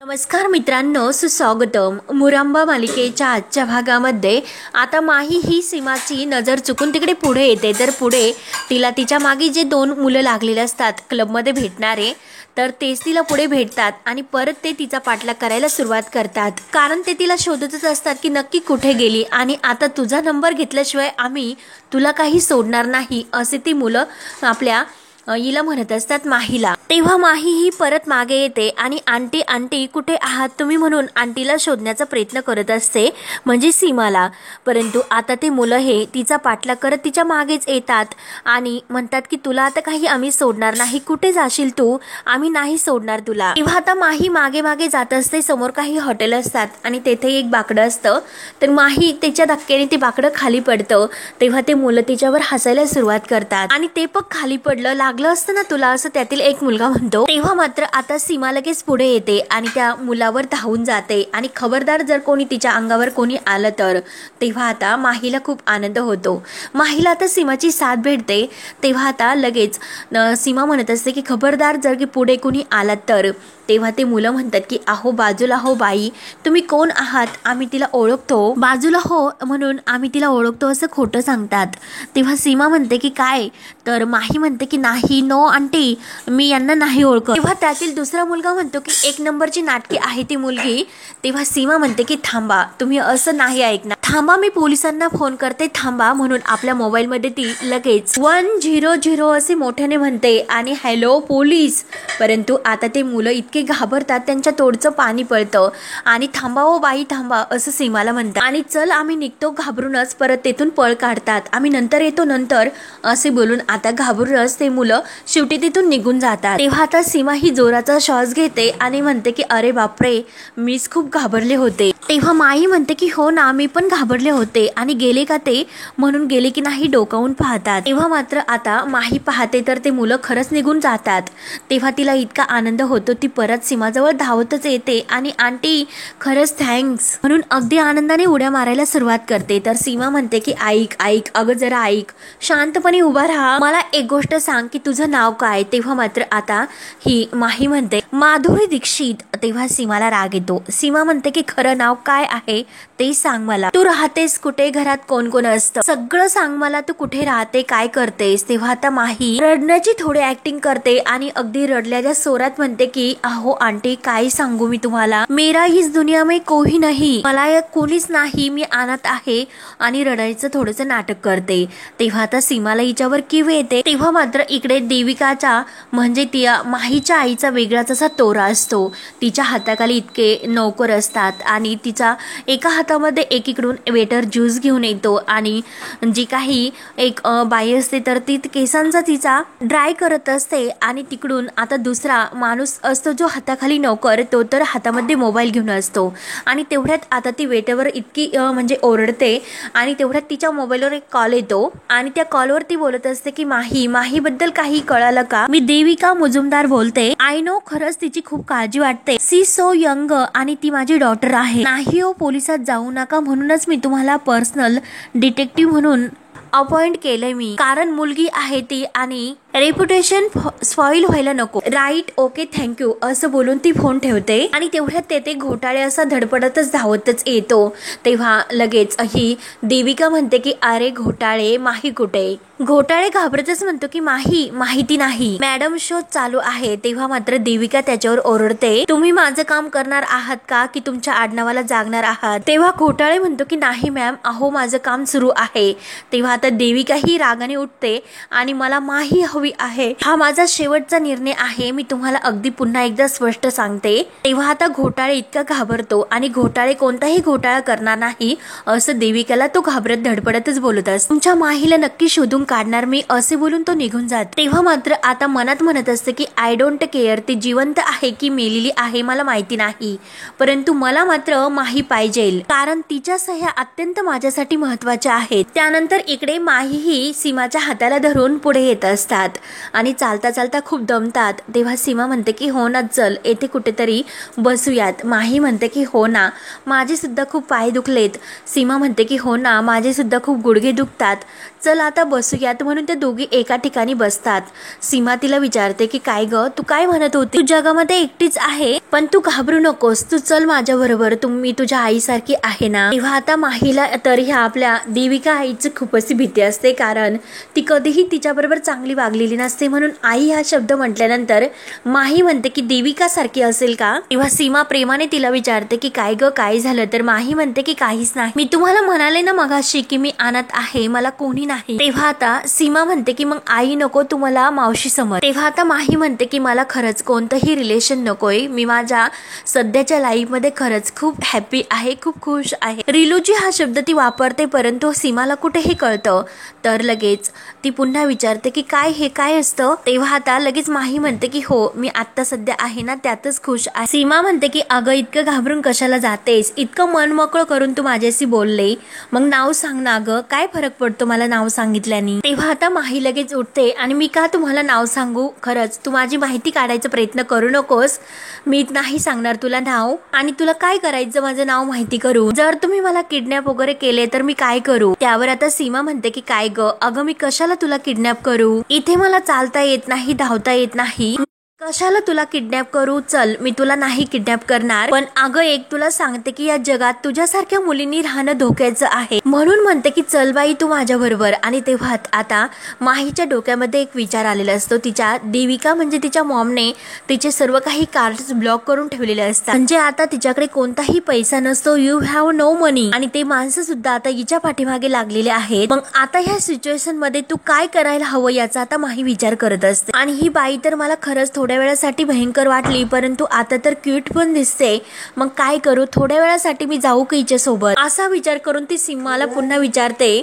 नमस्कार मित्रांनो, सुस्वागतम. मुरांबा मालिकेच्या आजच्या भागामध्ये आता माही ही सीमाची नजर चुकून तिकडे पुढे येते. तर पुढे तिला तिच्या मागे जे दोन मुलं लागलेले असतात क्लबमध्ये भेटणारे, तर तेच तिला पुढे भेटतात आणि परत ते तिचा पाठलाग करायला सुरुवात करतात. कारण ते तिला शोधतच असतात की नक्की कुठे गेली आणि आता तुझा नंबर घेतल्याशिवाय आम्ही तुला काही सोडणार नाही, असे ती मुलं आपल्या हिला म्हणत असतात माहीला. तेव्हा माही ही परत मागे येते आणि आंटी आंटी कुठे आहात तुम्ही म्हणून आंटीला शोधण्याचा प्रयत्न करत असते, म्हणजे सीमाला. परंतु आता ते मुलं हे तिचा पाठलाग करत तिच्या मागेच येतात आणि म्हणतात की तुला आता काही आम्ही सोडणार नाही, कुठे जाशील तू, आम्ही नाही सोडणार तुला. तेव्हा आता माही मागे मागे जात असते. समोर काही हॉटेल असतात आणि तेथे एक बाकडं असतं. तर माही त्याच्या धक्क्याने ते बाकडं खाली पडतं. तेव्हा ते मुलं तिच्यावर हसायला सुरुवात करतात आणि ते पण खाली पडलं, लागलं असतं ना तुला, असं त्यातील एक मुलगा म्हणतो. तेव्हा मात्र आता सीमा लगेच पुढे येते आणि त्या मुलावर धावून जाते आणि खबरदार जर कोणी तिच्या अंगावर कोणी आलं तर. तेव्हा आता माहीला खूप आनंद होतो. माहीला आता सीमाची साथ भेटते. तेव्हा आता लगेच सीमा म्हणत असते की खबरदार जर की पुढे कोणी आलात तर. तेव्हा ते मुलं म्हणतात की अहो बाजूला हो बाई, तुम्ही कोण आहात, आम्ही तिला ओळखतो. बाजूला हो म्हणून आम्ही तिला ओळखतो असं खोटं सांगतात. तेव्हा सीमा म्हणते की काय, तर माही म्हणते की नाही, नो आंटी, मी यांना नाही ओळखत. तेव्हा त्यातील दुसरा मुलगा म्हणतो की एक नंबरची नाटकी आहे ती मुलगी. तेव्हा सीमा म्हणते की थांबा, तुम्ही असं नाही ऐकणार, थांबा, मी पोलिसांना फोन करते, थांबा. म्हणून आपल्या मोबाईलमध्ये ती लगेच 100 असे मोठ्याने म्हणते आणि हॅलो पोलीस. परंतु आता ते मुलं इतके घाबरतात, त्यांच्या तोडचं पाणी पळतं आणि थांबा ओ बाई थांबा असं सीमाला म्हणतात आणि चल आम्ही निघतो घाबरूनच. परत तेथून पळ काढतात, आम्ही नंतर येतो नंतर असे बोलून आता घाबरूनच ते मुलं शेवटी तिथून निघून जातात. तेव्हा आता सीमा ही जोराचा श्वास घेते आणि म्हणते की अरे बापरे, मीच खूप घाबरले होते. तेव्हा माई म्हणते की हो ना, मी पण घाबरले होते आणि गेले का ते, म्हणून गेले की नाही डोकावून पाहतात. तेव्हा मात्र आता माही पाहते तर ते मुलं खरंच निघून जातात. तेव्हा तिला इतका आनंद होतो, ती परत सीमाजवळ धावतच येते आणि आंटी खरंच थँक्स म्हणून अगदी आनंदाने उड्या मारायला सुरुवात करते. तर सीमा म्हणते की ऐक ऐक, अगं जरा ऐक, शांतपणे उभा राहा, मला एक गोष्ट सांग की तुझं नाव काय. तेव्हा मात्र आता ही माही म्हणते माधुरी दीक्षित. तेव्हा सीमाला राग येतो. सीमा म्हणते की खरं नाव काय आहे ते सांग मला, तू राहतेस कुठे, घरात कोण कोण असतं, सगळं सांग मला, तू कुठे राहते, काय करतेस. तेव्हा आता माही रडण्याची थोडी ऍक्टिंग करते आणि अगदी रडल्याच्या स्वरात म्हणते की अहो आंटी काय सांगू मी तुम्हाला, मेरा इस दुनिया में कोई नहीं, मला कोणीच नाही, मी अनाथ आहे आणि रडायचं थोडंसं नाटक करते. तेव्हा आता सीमाला हिच्यावर किव येते. तेव्हा मात्र इकडे देविकाचा म्हणजे त्या माहीच्या आईचा वेगळाच असा तोरा असतो. तिच्या हाताखाली इतके नौकर असतात आणि तिचा एका हातामध्ये एकीकडून वेटर ज्यूस घेऊन येतो आणि जी काही एक बाई असते तर ती केसांचा तिचा ड्राय करत असते आणि तिकडून आता दुसरा माणूस असतो जो हाताखाली नौकर, तो तर हातामध्ये मोबाईल घेऊन असतो. आणि तेवढ्यात आता ती वेटरवर इतकी म्हणजे ओरडते आणि तेवढ्यात तिच्या मोबाईलवर एक कॉल येतो आणि त्या कॉलवर ती बोलत असते की माही बद्दल काही कळालं का, मी देविका मुजुमदार बोलते. आय नो, खरंच तिची खूप काळजी वाटते, सी सो यंग आणि ती माझी डॉटर आहे. नाही हो, पोलिसात जाऊ नका, म्हणूनच मी तुम्हाला पर्सनल डिटेक्टिव्ह म्हणून अपॉइंट केलंय मी, कारण मुलगी आहे ती आणि रेप्युटेशन स्पॉइल व्हायला नको. राईट, ओके, थँक्यू असं बोलून ती फोन ठेवते आणि तेवढ्यात तेथे घोटाळे असा धडपडतच धावतच येतो. तेव्हा लगेच ही देविका म्हणते की अरे घोटाळे, माही कुठे. घोटाळे घाबरतच म्हणतो की माही माहिती नाही, मॅडम शोध चालू आहे. तेव्हा मात्र देविका त्याच्यावर ओरडते, तुम्ही माझं काम करणार आहात का की तुमच्या आडनावाला जागणार आहात. तेव्हा घोटाळे म्हणतो की नाही मॅम, अहो माझं काम सुरू आहे. तेव्हा आता देविका ही रागाने उठते आणि मला माही हवी आहे, हा माझा शेवटचा निर्णय आहे, मी तुम्हाला अगदी पुन्हा एकदा स्पष्ट सांगते. तेव्हा आता घोटाळे इतका घाबरतो आणि घोटाळे कोणताही घोटाळा करणार नाही असं देविकाला तो घाबरत धडपडतच बोलत असतो. तुमच्या माहीला नक्की शोधून काढणार मी असे बोलून तो निघून जात. तेव्हा मात्र आता मनात म्हणत असते की आय डोंट केअर, ती जिवंत आहे की मेलेली आहे मला माहिती नाही, परंतु मला मात्र माही पाहिजे, कारण तिच्या सह्या अत्यंत माझ्यासाठी महत्वाच्या आहेत. त्यानंतर इकडे माही ही सीमाच्या हाताला धरून पुढे येत असतात आणि चालता चालता खूप दमतात तेव्हा सीमा म्हणते की हो ना चल येथे कुठेतरी बसूयात. माही म्हणते की हो ना माझे सुद्धा खूप पाय दुखलेत. सीमा म्हणते की हो ना माझे सुद्धा खूप गुडघे दुखतात, चल आता बसूयात. म्हणून ते दोघी एका ठिकाणी बसतात. सीमा तिला विचारते की काय ग तू काय म्हणत होती, तू जगामध्ये एकटीच आहे पण तू घाबरू नकोस, तू चल माझ्या बरोबर, मी तुझ्या आईसारखी आहे ना. तेव्हा आता माहीला तर ह्या आपल्या देविका आईची खूपच भीती असते, कारण ती कधीही तिच्या बरोबर चांगली वागलेली नसते. म्हणून आई हा शब्द म्हटल्यानंतर माही म्हणते की देविका सारखी असेल का. तेव्हा सीमा प्रेमाने तिला विचारते की काय ग काय झालं. तर माही म्हणते की काहीच नाही, मी तुम्हाला म्हणाले ना मगाशी की मी अनाथ आहे, मला कोणी नाही. तेव्हा आता सीमा म्हणते की मग आई नको तू मला मावशी समज. तेव्हा आता माही म्हणते की मला खरंच कोणतंही रिलेशन नकोय, मी माझ्या सध्याच्या लाईफ मध्ये खरंच खूप हॅपी आहे, खूप खुश आहे. रिलूजी हा शब्द ती वापरते परंतु सीमाला कुठेही कळतं. तर लगेच ती पुन्हा विचारते की काय हे काय असतं. तेव्हा आता लगेच माही म्हणते की हो मी आता सध्या आहे ना त्यातच खुश आहे. सीमा म्हणते की अगं इतकं घाबरून कशाला जातेस, इतकं मन मोकळं करून तू माझ्याशी बोलले, मग नाव सांग ना ग, काय फरक पडतो मला नाव सांगितल्याने. तेव्हा आता माही लगेच उठते आणि मी का तुम्हाला नाव सांगू, खरंच तू माझी माहिती काढायचा प्रयत्न करू नकोस, मी नाही सांगणार तुला नाव. आणि तुला काय करायचं माझं नाव माहिती करू, जर तुम्ही मला किडनॅप वगैरे केले तर मी काय करू. त्यावर आता सीमा म्हणते की काय ग अगं मी कशाला तुला किडनॅप करू, इथे मला चालता येत नाही, धावता येत नाही, कशाला तुला किडनॅप करू, चल मी तुला नाही किडनॅप करणार. पण अगं एक तुला सांगते की या जगात तुझ्यासारख्या मुलींनी राहणं धोक्याचं आहे, म्हणून म्हणते की चल बाई तू माझ्या बरोबर. आणि तेव्हा आता माहीच्या डोक्यामध्ये एक विचार आलेला असतो, तिच्या देविका म्हणजे तिच्या मॉमने तिचे सर्व काही कार्ड्स ब्लॉक करून ठेवलेले असतात, म्हणजे आता तिच्याकडे कोणताही पैसा नसतो, यू हॅव नो मनी. आणि ते माणसं सुद्धा आता हिच्या पाठीमागे लागलेले आहेत. मग आता ह्या सिच्युएशन मध्ये तू काय करायला हवं याचा आता माही विचार करत असते. आणि ही बाई तर मला खरंच थोड्या वेळासाठी भयंकर वाटली परंतु आता तर क्यूट पण दिसते, मग काय करू, थोड्या वेळासाठी मी जाऊ का हिच्या सोबत, असा विचार करून ती सीमाला पुन्हा विचारते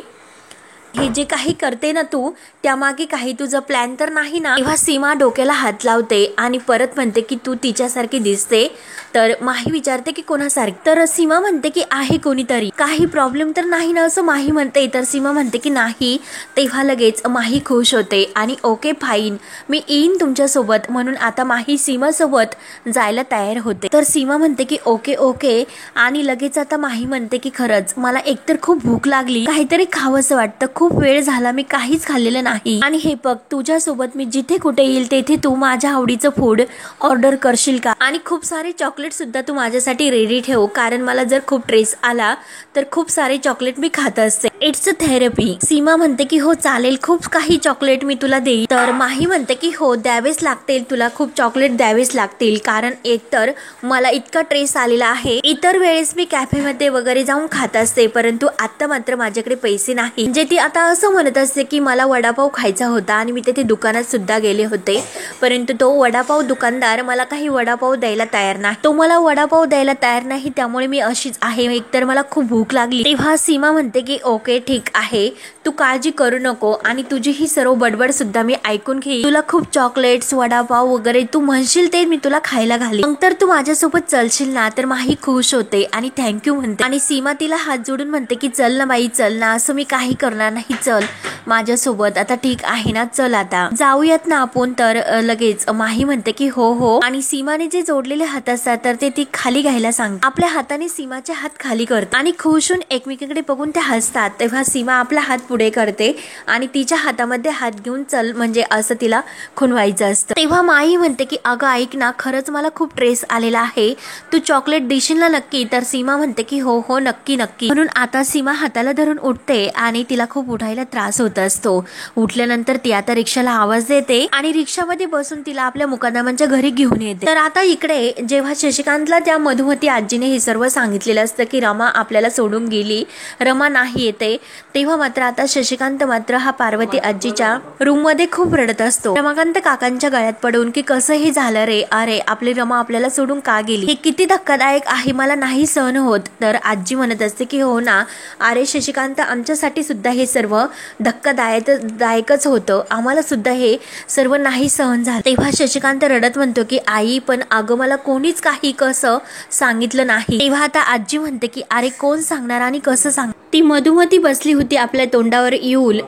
हे जे काही करते ना तू त्यामागे काही तुझं प्लॅन तर नाही ना. तेव्हा सीमा डोक्याला हात लावते आणि परत म्हणते की तू तिच्यासारखी दिसते. तर माही विचारते की कोणासारखी, तर सीमा म्हणते की आहे कोणीतरी, काही प्रॉब्लेम तर नाही ना असं माही म्हणते. तर सीमा म्हणते की नाही. तेव्हा लगेच माही खुश होते आणि ओके फाईन मी येईन तुमच्या सोबत. म्हणून आता माही सीमा सोबत जायला तयार होते. तर सीमा म्हणते की ओके ओके. आणि लगेच आता माही म्हणते की खरंच मला एकतर खूप भूक लागली, काहीतरी खावंसं वाटतं, खूप वेळ झाला मी काहीच खाल्लेलं नाही. आणि हे बघ तुझ्या सोबत मी जिथे कुठे येईल तेथे तू माझ्या आवडीचं फूड ऑर्डर करशील का, आणि खूप सारे चॉकलेट सुद्धा तू माझ्यासाठी रेडी ठेव, कारण मला जर खूप स्ट्रेस आला तर खूप सारे चॉकलेट मी खात असते, इट्स अ थेरपी. सीमा म्हणते की हो चालेल, खूप काही चॉकलेट मी तुला देईन. तर माही म्हणते की हो द्यावेच लागतील, तुला खूप चॉकलेट द्यावेच लागतील, कारण एकतर मला इतका स्ट्रेस आलेला आहे. इतर वेळेस मी कॅफेमध्ये वगैरे जाऊन खात असते परंतु आता मात्र माझ्याकडे पैसे नाही. म्हणजे ती आता असं म्हणत असते की मला वडापाव खायचा होता आणि मी तेथे दुकानात सुद्धा गेले होते परंतु तो वडापाव दुकानदार मला काही वडापाव द्यायला तयार नाही, तो मला वडापाव द्यायला तयार नाही, त्यामुळे मी अशीच आहे, एकतर मला खूप भूक लागली. तेव्हा सीमा म्हणते की ओके ठीक आहे तू काळजी करू नको आणि तुझी ही सर्व बडबड सुद्धा मी ऐकून घेईन, तुला खूप चॉकलेट्स वडापाव वगैरे तू म्हणशील ते मी तुला खायला घालीन, मग तर तू माझ्यासोबत चलशील ना. तर माही खुश होते आणि थँक्यू म्हणते आणि सीमा तिला हात जोडून म्हणते की चल ना बाई चल ना, असं मी काही करणार नाही, चल माझ्यासोबत आता ठीक आहे ना, चल आता जाऊयात ना आपण. तर लगेच माही म्हणते की हो हो. आणि सीमाने जे जोडलेले हात असतात तर ते ती खाली घ्यायला सांगते, आपल्या हाताने सीमाचे हात खाली करते आणि खुश होऊन एकमेकीकडे बघून ते हसतात. तेव्हा सीमा आपला हात पुढे करते आणि तिच्या हातामध्ये हात घेऊन चल म्हणजे असं तिला खुणवायचं असतं. तेव्हा माही म्हणते की अगं ऐक ना, खरंच मला खूप स्ट्रेस आलेला आहे, तू चॉकलेट देशील ना नक्की. तर सीमा म्हणते की हो हो नक्की नक्की. म्हणून आता सीमा हाताला धरून उठते आणि तिला खूप उठायला त्रास होत असतो. उठल्यानंतर ती आता रिक्षाला आवाज देते आणि रिक्षामध्ये बसून तिला आपल्या मुकादमांच्या घरी घेऊन येते. तर आता इकडे जेव्हा शशिकांतला त्या मधुमती आजीने हे सर्व सांगितलेलं असतं की रमा आपल्याला सोडून गेली, रमा नाही येते, तेव्हा मात्र आता शशिकांत मात्र हा पार्वती आजीच्या रूम मध्ये खूप रडत असतो. रमाकांत काकांच्या गळ्यात पडून की कसं हे झालं रे, अरे आपली रमा आपल्याला सोडून का गेली, हे किती धक्कादायक आहे, मला नाही सहन होत. तर आजी म्हणत असते की हो ना, अरे शशिकांत आमच्यासाठी सुद्धा हे सर्व धक्कादायकच होतं, आम्हाला सुद्धा हे सर्व नाही सहन झालं. तेव्हा शशिकांत रडत म्हणतो की आई पण अगं मला कोणीच काही कसं सांगितलं नाही. तेव्हा आता आजी म्हणते की अरे कोण सांगणार आणि कसं सांग, ती मधुमती बसली होती आपल्या तोंडावर येऊन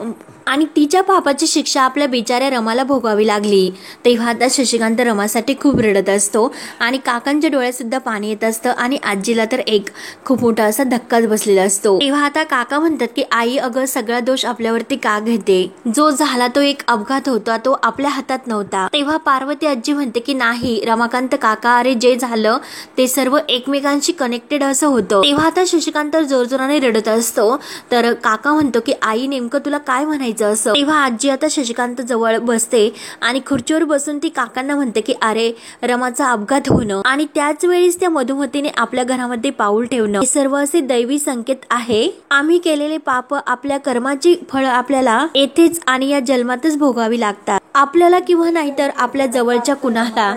आणि तिच्या पापाची शिक्षा आपल्या बिचाऱ्या रमाला भोगावी लागली। तेव्हा आता शशिकांत रमासाठी खूप रडत असतो आणि काकांच्या डोळ्यात सुद्धा पाणी येत असतं आणि आजीला तर एक खूप मोठा असा धक्काच बसलेला असतो। तेव्हा आता काका म्हणतात की आई अगं सगळा दोष आपल्यावरती का घेते, जो झाला तो एक अपघात होता, तो आपल्या हातात नव्हता। तेव्हा पार्वती आजी म्हणते की नाही रमाकांत काका, अरे जे झालं ते सर्व एकमेकांशी कनेक्टेड असं होतं। तेव्हा आता शशिकांत जोरजोराने रडत असतो तर काका म्हणतो की आई नेमकं तुला काय म्हणायचं असं। तेव्हा आजी आता शशिकांत जवळ बसते आणि खुर्चीवर बसून ती काकांना म्हणते की अरे रमाचा अपघात होणं आणि त्याच वेळेस त्या मधुमतीने आपल्या घरामध्ये पाऊल ठेवणं हे सर्व असे दैवी संकेत आहे। आम्ही केलेले पाप आपल्या कर्माची फळ आपल्याला येथेच आणि या जन्मातच भोगावी लागतात, आपल्याला किंवा नाहीतर आपल्या जवळच्या कुणाला।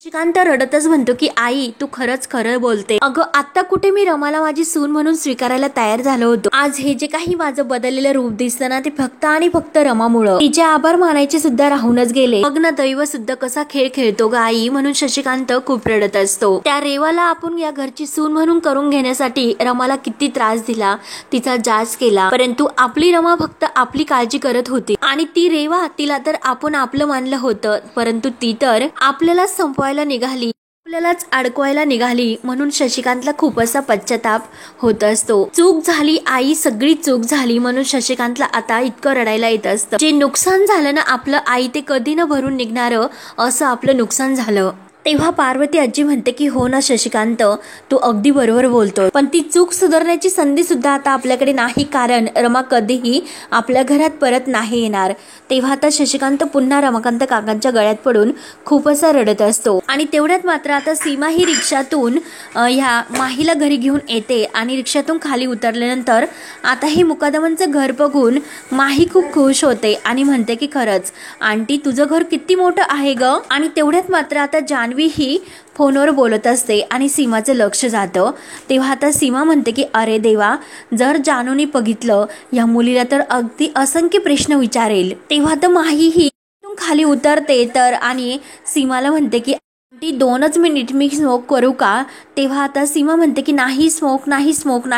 शशिकांत रडतच म्हणतो की आई तू खरंच खरं बोलते, अगं आता कुठे मी रमाला माझी सून म्हणून स्वीकारायला तयार झालो होतो, आज हे जे काही माझं बदललेलं रूप दिसतं ना ते फक्त आणि फक्त रमामुळं, तिचे आभार मानायचे सुद्धा राहूनच गेले। मग ना दैव सुद्धा कसा खेळ खेळतो ग आई, म्हणून शशिकांत खूप रडत असतो। त्या रेवाला आपण या घरची सून म्हणून करून घेण्यासाठी रमाला किती त्रास दिला, तिचा जाच केला, परंतु आपली रमा फक्त आपली काळजी करत होती आणि ती रेवा तिला तर आपण आपलं मानलं होतं, परंतु ती तर आपल्याला संपवायला निघाली, आपल्यालाच अडकवायला निघाली। म्हणून शशिकांतला खूप असा पश्चाताप होत असतो। चूक झाली आई, सगळी चूक झाली म्हणून शशिकांतला आता इतकं रडायला येत असतं। जे नुकसान झालं ना आपलं आई ते कधी न भरून निघणारं असं आपलं नुकसान झालं। तेव्हा पार्वती आजी म्हणते की हो ना शशिकांत, तू अगदी बरोबर बोलतोय, पण ती चूक सुधारण्याची संधी सुद्धा आता आपल्याकडे नाही, कारण रमा कधीही आपल्या घरात परत नाही येणार। तेव्हा आता शशिकांत पुन्हा रमाकांत काकांच्या गळ्यात पडून खूप असा रडत असतो आणि तेवढ्यात मात्र आता सीमा ही रिक्षातून ह्या माहीला घरी घेऊन येते आणि रिक्षातून खाली उतरल्यानंतर आता हे मुकादमांचं घर बघून माही खूप खुश होते आणि म्हणते की खरंच आंटी तुझं घर किती मोठं आहे ग। आणि तेवढ्यात मात्र आता जानवी ही फोनवर बोलत असते आणि सीमाचं लक्ष जातं। तेव्हा आता सीमा म्हणते की अरे देवा, जर जानूने बघितलं या मुलीला तर अगदी असंख्य प्रश्न विचारेल। तेव्हा तर माही ही खाली उतरते तर आणि सीमाला म्हणते की आंटी 2च मिनिट मी स्मोक करू का। तेव्हा आता सीमा म्हणते की नाही स्मोक नाही,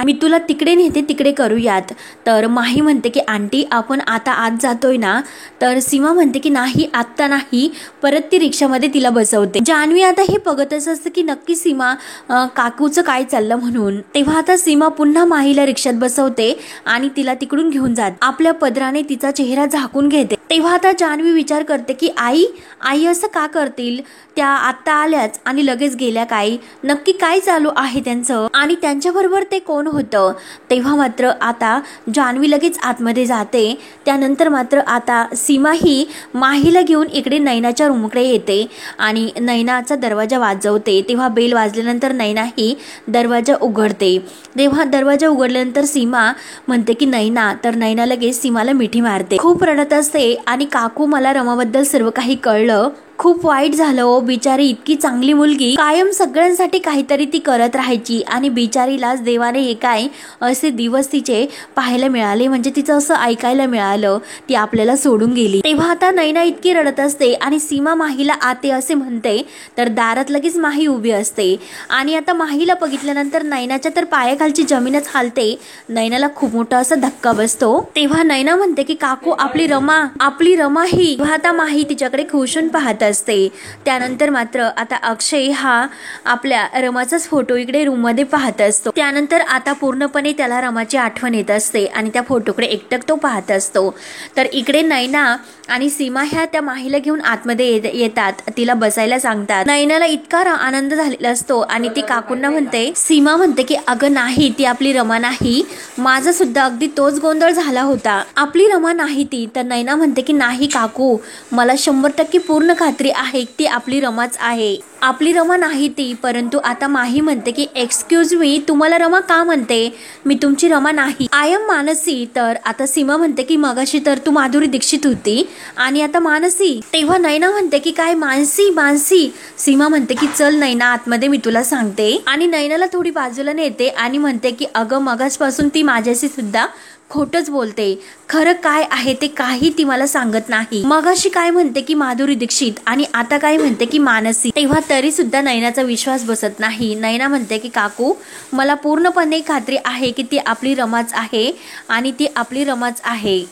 मी तुला तिकडे नेते, तिकडे करूयात। तर माही म्हणते की आंटी आपण आता आत जातोय ना, तर सीमा म्हणते की नाही आत्ता नाही, परत ती रिक्षामध्ये तिला बसवते। जानवी आता हे बघतच असते की नक्की सीमा काकूचं काय चाललं म्हणून। तेव्हा आता सीमा पुन्हा माहीला रिक्षात बसवते आणि तिला तिकडून घेऊन जाते, आपल्या पदराने तिचा चेहरा झाकून घेते। तेव्हा आता जानवी विचार करते की आई असं का करतील, त्या आता आल्याच आणि लगेच गेल्या, काय नक्की काय चालू आहे त्यांचं आणि त्यांच्याबरोबर ते कोण होतं। तेव्हा मात्र आता जानवी लगेच आतमध्ये जाते। त्यानंतर मात्र आता सीमा ही माहीला घेऊन इकडे नैनाच्या रूमकडे येते आणि नैनाचा दरवाजा वाजवते। तेव्हा बेल वाजल्यानंतर नैना ही दरवाजा उघडते। तेव्हा दरवाजा उघडल्यानंतर सीमा म्हणते की नैना, तर नैना लगेच सीमाला मिठी मारते, खूप रडत असते आणि काकू मला रमाबद्दल सर्व काही कळलं, खूप वाईट झालं ओ, बिचारी इतकी चांगली मुलगी, कायम सगळ्यांसाठी काहीतरी ती करत राहायची आणि बिचारीलाच देवाने हे काय असे दिवस तिचे पाहायला मिळाले, म्हणजे तिचं असं ऐकायला मिळालं, ती आपल्याला सोडून गेली। तेव्हा आता नैना इतकी रडत असते आणि सीमा माहीला आते असे म्हणते तर दारात लगेच माही उभी असते आणि आता माहीला बघितल्यानंतर नैनाच्या तर पायाखालची जमीनच हालते, नैनाला खूप मोठा असा धक्का बसतो। तेव्हा नैना म्हणते की काकू आपली रमा ही। आता माही तिच्याकडे खुशून पाहत असते। त्यानंतर मात्र आता अक्षय हा आपल्या रमाचाच फोटो इकडे रूम मध्ये पाहत असतो। त्यानंतर आता पूर्णपणे त्याला रमाची आठवण येत असते आणि त्या फोटोकडे एकटक तो पाहत असतो। तर इकडे नैना आणि सीमा ह्या त्या माहीला घेऊन आतमध्ये येतात, तिला बसायला सांगतात। नैनाला इतका आनंद झालेला असतो आणि ती काकूंना म्हणते, सीमा म्हणते की अगं नाही ती आपली रमा नाही, माझा सुद्धा अगदी तोच गोंधळ झाला होता, आपली रमा नाही ती। तर नैना म्हणते की नाही काकू, मला 100% पूर्ण खात्री आहे ती आपली रमाच आहे, आपली रमा नाही ती। परंतु आता माही म्हणते की एक्सक्यूज मी, तुम्हाला रमा का म्हणते, मी तुमची रमा नाही, आय एम मानसी। तर आता सीमा म्हणते की मगाशी तर तू माधुरी दीक्षित होती आणि आता मानसी। तेव्हा नैना म्हणते की काय मानसी। सीमा म्हणते की चल नैना आतमध्ये, मी तुला सांगते, आणि नैनाला थोडी बाजूला नेते आणि म्हणते की अगं मगासपासून ती माझ्याशी सुद्धा खोटच बोलते, खरं काय आहे ते काही ती मला सांगत नाही, मगाशी काय म्हणते की माधुरी दीक्षित आणि आता काय म्हणते की मानसी। तेव्हा तरी सुद्धा नैनाचा विश्वास बसत नाही। नैना म्हणते की काकू मला पूर्णपणे खात्री आहे की ती आपली रमाच आहे आणि ती आपली रमाच आहे।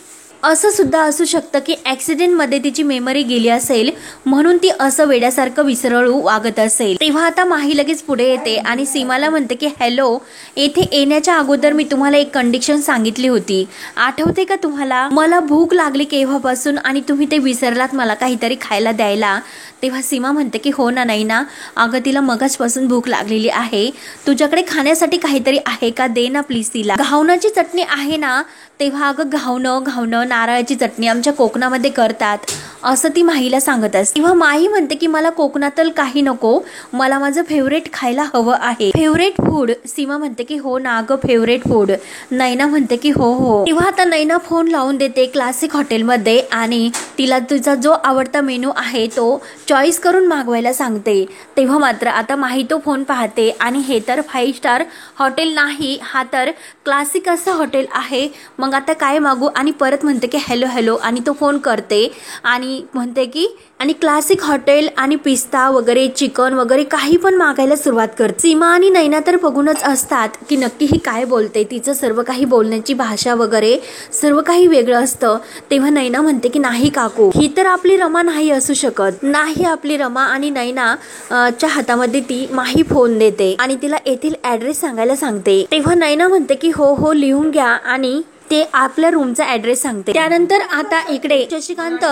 असं सुद्धा असू शकतं की ॲक्सिडेंटमध्ये तिची मेमरी गेली असेल म्हणून ती असं वेड्यासारखं विसरळू वागत असेल। तेव्हा आता माही लगेच पुढे येते आणि सीमाला म्हणते की हॅलो, येथे येण्याच्या अगोदर मी तुम्हाला एक कंडिशन सांगितली होती, आठवते का तुम्हाला? मला भूक लागली केव्हापासून आणि तुम्ही ते विसरलात मला काहीतरी खायला द्यायला। तेव्हा सीमा म्हणते की हो ना नैना, अगं तिला मगाचपासून भूक लागलेली आहे, तुझ्याकडे खाण्यासाठी काहीतरी आहे का? दे ना प्लीज तिला। घावनाची चटणी आहे ना? तेव्हा अगं घावणं नारळाची चटणी आमच्या कोकणामध्ये करतात असं ती माहीला सांगत असते। तेव्हा माही म्हणते की मला कोकणातलं काही नको, मला माझं फेवरेट खायला हवं आहे। Favourite food? सीमा म्हणते की हो ना अगं फेवरेट फूड। नैना म्हणते की हो। तेव्हा आता नैना फोन लावून देते क्लासिक हॉटेलमध्ये आणि तिला तुझा जो आवडता मेनू आहे तो चॉईस करून मागवायला सांगते। तेव्हा मात्र आता माही तो फोन पाहते आणि हे तर 5 स्टार हॉटेल नाही, हा तर क्लासिक असं हॉटेल आहे, मग आता काय मागू? आणि परत म्हणते की हॅलो आणि तो फोन करते आणि म्हणते की आणि क्लासिक हॉटेल आणि पिस्ता वगैरे चिकन वगैरे काही पण मागायला सुरुवात करते। सीमा आणि नैना तर बघूनच असतात की नक्की ही काय बोलते, तिचं सर्व काही बोलण्याची भाषा वगैरे सर्व काही वेगळं असतं। तेव्हा नैना म्हणते की नाही काकू, ही तर आपली रमा नाही असू शकत, नाही आपली रमा। आणि नैना च्या हातामध्ये ती माही फोन देते आणि तिला येथील ऍड्रेस सांगायला सांगते। तेव्हा नैना म्हणते की हो लिहून घ्या आणि ते आपल्या रूमचा ऍड्रेस सांगते। त्यानंतर आता इकडे शशिकांत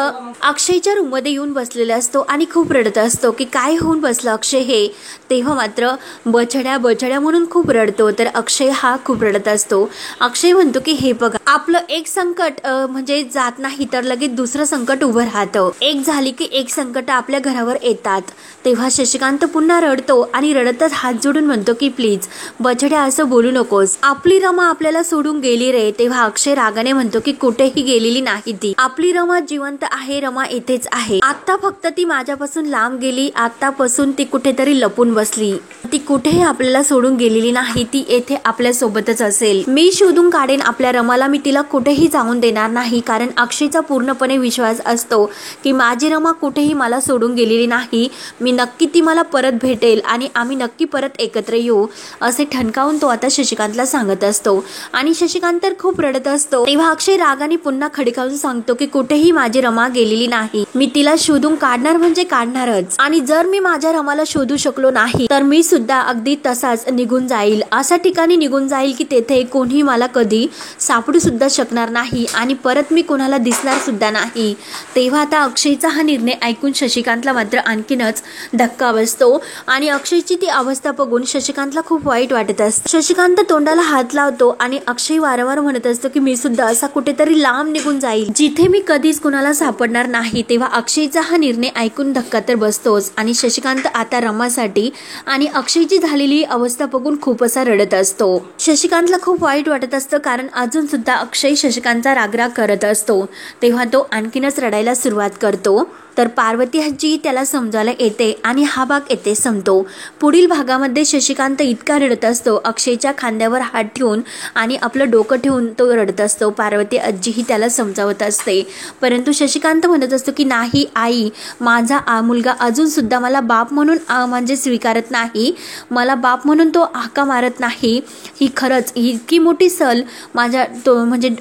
अक्षयच्या रूम मध्ये येऊन बसलेला असतो आणि खूप रडत असतो की काय होऊन बसलं अक्षय हे। तेव्हा मात्र बछड्या म्हणून खूप रडतो, तर अक्षय हा खूप रडत असतो। अक्षय म्हणतो की हे बघा, आपलं एक संकट म्हणजे जात नाही तर लगेच दुसरं संकट उभं राहतं, एक झाली की एक संकट आपल्या घरावर येतात। तेव्हा शशिकांत पुन्हा रडतो आणि रडतच हात जोडून म्हणतो की प्लीज बछड्या असं बोलू नकोस, आपली रमा आपल्याला सोडून गेली रे। तेव्हा अक्षय रागाने म्हणतो की कुठेही गेलेली नाही ती, आपली रमा जिवंत आहे, रमा येथेच आहे, आता फक्त ती माझ्यापासून लांब गेली, आतापासून ती कुठेतरी लपून बसली, ती कुठेही आपल्याला सोडून गेलेली नाही, ती येथे आपल्या सोबतच असेल, मी शोधून काढेन आपल्या रमाला, मी तिला कुठेही जाऊन देणार नाही। कारण अक्षयचा पूर्णपणे विश्वास असतो की माझी रमा कुठेही मला सोडून गेलेली नाही, मी नक्की ती मला परत भेटेल आणि आम्ही नक्की परत एकत्र येऊ, असे ठणकावून तो आता शशिकांतला सांगत असतो। आणि शशिकांत तर खूप रडत असतो। तेव्हा अक्षय रागाने पुन्हा खडकावून सांगतो की कुठेही माझी रमा गेलेली नाही, मी तिला शोधून काढणार म्हणजे काढणारच, आणि जर मी माझ्या रमाला शोधू शकलो नाही तर मी सुद्धा अगदी तसाच निघून जाईल, अशा ठिकाणी निघून जाईल की तेथे कोणी मला कधी सापडू सुद्धा शकणार नाही आणि परत मी कोणाला दिसणार सुद्धा नाही। तेव्हा आता अक्षयचा हा निर्णय ऐकून शशिकांतला मात्र आणखीनच धक्का बसतो आणि अक्षयची ती अवस्था बघून शशिकांतला खूप वाईट वाटत असतं। शशिकांत तोंडाला हात लावतो आणि अक्षय वारंवार म्हणत असतो की मी सुद्धा असा कुठेतरी लांब निघून जाईल जिथे मी कधीच कुणाला सापडणार नाही। तेव्हा अक्षयचा हा निर्णय ऐकून धक्का तर बसतोच आणि शशिकांत आता रमासाठी आणि अक्षयची झालेली अवस्था बघून खूप असा रडत असतो। शशिकांतला खूप वाईट वाटत असतं कारण अजून सुद्धा अक्षय शशिकांतचा रागराग करत असतो। तेव्हा तो आणखीनच रडायला सुरुवात करतो, तर पार्वती आजी त्याला समजायला येते आणि हा भाग येथे संपतो। पुढील भागामध्ये शशिकांत इतका रडत असतो, अक्षयच्या खांद्यावर हात ठेवून आणि आपलं डोकं ठेवून तो रडत असतो। पार्वती आजीही त्याला समजावत असते, परंतु शशिकांत म्हणत असतो की नाही आई, माझा मुलगा अजून सुद्धा मला बाप म्हणून म्हणजे स्वीकारत नाही, मला बाप म्हणून तो हाका मारत नाही, ही खरंच इतकी मोठी सल माझ्या तो म्हणजे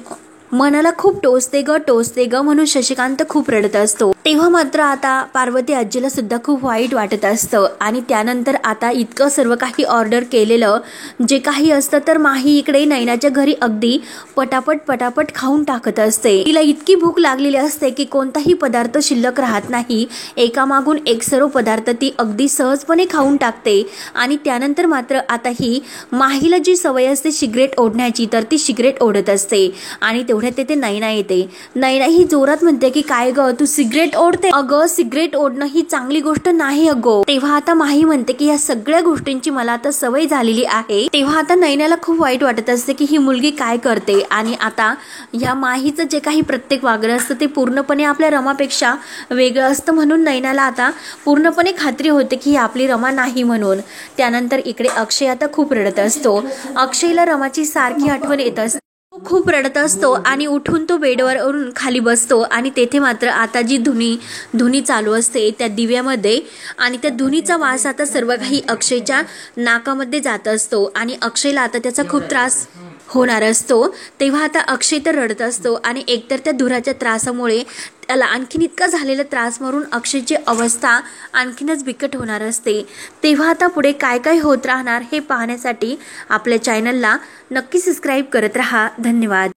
मनाला खूप टोचते ग म्हणून शशिकांत खूप रडत असतो। तेव्हा मात्र आता पार्वती आजीला सुद्धा खूप वाईट वाटत असतं आणि त्यानंतर आता इतकं सर्व काही ऑर्डर केलेलं जे काही असतं तर माही इकडे नैनाच्या घरी अगदी पटापट खाऊन टाकत असते। तिला इतकी भूक लागलेली असते की कोणताही पदार्थ शिल्लक राहत नाही, एकामागून एक सर्व पदार्थ ती अगदी सहजपणे खाऊन टाकते। आणि त्यानंतर मात्र आता ही माहीला जी सवय असते सिगरेट ओढण्याची तर ती सिगरेट ओढत असते आणि तेवढ्यात तेथे नैना येते। नैना ही जोरात म्हणते की काय ग तू सिगरेट ओढते? अगं सिगरेट ओढणं ही चांगली गोष्ट नाही अगो। तेव्हा आता माही म्हणते की या सगळ्या गोष्टींची मला आता सवय झालेली आहे। तेव्हा आता नैनाला खूप वाईट वाटत असते की ही मुलगी काय करते आणि आता या माहीचं जे काही प्रत्येक वागणं असतं ते पूर्णपणे आपल्या रमापेक्षा वेगळं असतं, म्हणून नैनाला आता पूर्णपणे खात्री होते की ही आपली रमा नाही म्हणून। त्यानंतर इकडे अक्षय आता खूप रडत असतो, अक्षयला रमाची सारखी आठवण येत असते, खूप रडत असतो आणि उठून तो बेडवरून खाली बसतो आणि तेथे मात्र आता जी धुनी चालू असते त्या दिव्यामध्ये आणि त्या धुनीचा वास आता सर्व काही अक्षयच्या नाकामध्ये जात असतो आणि अक्षयला आता त्याचा खूप त्रास होणार असतो तेव्हा आता अक्षय तर रडत असतो आणि एकतर त्या धुराच्या त्रासामुळे त्याला आणखीन इतका झालेला त्रास मरून अक्षयची अवस्था आणखीनच बिकट होणार असते। तेव्हा आता पुढे काय काय होत राहणार हे पाहण्यासाठी आपल्या चॅनलला नक्की सबस्क्राईब करत राहा। धन्यवाद।